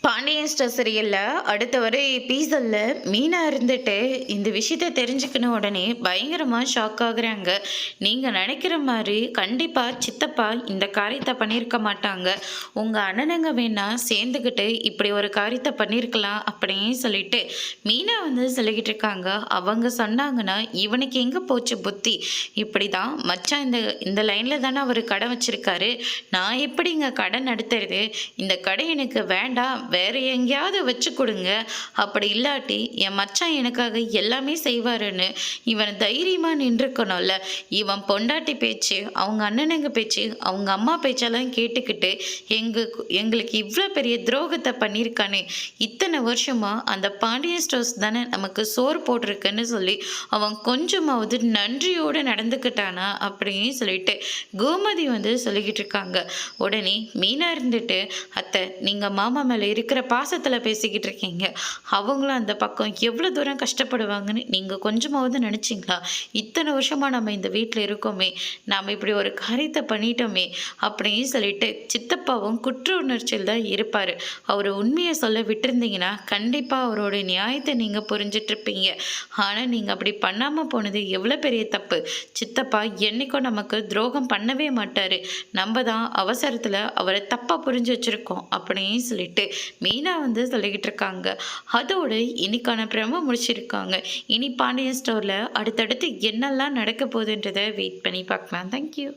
Pandian store சீரியல்ல அடுத்த வர எபிசோட்ல மீனா இருந்துட்டு இந்த விஷயத்த தெரிஞ்சுக்கின உடனே பயங்கரமா ஷாக் ஆகுறாங்க. நீங்க நினைக்கிற மாதிரி கண்டிப்பா சித்தப்பா இந்த காரியத்தை பண்ணியிருக்க மாட்டாங்க. உங்க அண்ணனுங்க வேணா சேர்ந்துக்கிட்டு இப்படி ஒரு காரியத்தை பண்ணியிருக்கலாம் அப்படின்னு சொல்லிட்டு மீனா வந்து சொல்லிக்கிட்டு இருக்காங்க. அவங்க சொன்னாங்கன்னா இவனுக்கு எங்க போச்சு புத்தி? இப்படிதான் மச்சான் இந்த இந்த லைன்ல தானே அவர் கடை வச்சிருக்காரு. நான் எப்படிங்க கடை நடத்துறது? இந்த கடை எனக்கு வேண்டாம், வேற எங்கேயாவது வச்சு கொடுங்க. அப்படி இல்லாட்டி என் மச்சான் எனக்காக எல்லாமே செய்வாருன்னு இவன் தைரியமா நின்றுக்கணும்ல. இவன் பொண்டாட்டி பேச்சு, அவங்க அண்ணனுங்க பேச்சு, அவங்க அம்மா பேச்செல்லாம் கேட்டுக்கிட்டு எங்களுக்கு இவ்வளோ பெரிய துரோகத்தை பண்ணியிருக்கானே. இத்தனை வருஷமா அந்த பாண்டியன் ஸ்டோர்ஸ் தானே நமக்கு சோறு போட்டிருக்குன்னு சொல்லி அவன் கொஞ்சமாவது நன்றியோடு நடந்துக்கிட்டானா அப்படின்னு சொல்லிட்டு கோமதி வந்து சொல்லிக்கிட்டு இருக்காங்க. உடனே மீனா இருந்துட்டு, அத்தை நீங்கள் மாமா மேலே இருக்கிற பாசத்தில் பேசிக்கிட்டு இருக்கீங்க. அவங்களும் அந்த பக்கம் எவ்வளோ தூரம் கஷ்டப்படுவாங்கன்னு நீங்கள் கொஞ்சமாவது நினச்சிங்களா? இத்தனை வருஷமாக நம்ம இந்த வீட்டில் இருக்கோமே, நாம் இப்படி ஒரு காரியத்தை பண்ணிட்டோமே அப்படின்னு சொல்லிட்டு சித்தப்பாவும் குற்ற உணர்ச்சியில் தான் இருப்பார். அவர் உண்மையை சொல்ல விட்டுருந்தீங்கன்னா கண்டிப்பாக அவரோட நியாயத்தை நீங்கள் புரிஞ்சிட்ருப்பீங்க. ஆனால் நீங்கள் அப்படி பண்ணாமல் போனது எவ்வளோ பெரிய தப்பு. சித்தப்பா என்றைக்கும் நமக்கு துரோகம் பண்ணவே மாட்டார். நம்ம தான் அவசரத்தில் அவரை தப்பாக புரிஞ்சு வச்சுருக்கோம் அப்படின்னு சொல்லிட்டு மீனா வந்து சொல்லிக்கிட்டு இருக்காங்க. அதோடு இன்னைக்கான ப்ரோமோ முடிச்சிருக்காங்க. இனி பாண்டியன் ஸ்டோரில் அடுத்தடுத்து என்னெல்லாம் நடக்க போகுதுன்றதை வெயிட் பண்ணி பார்க்கலாம். தேங்க்யூ.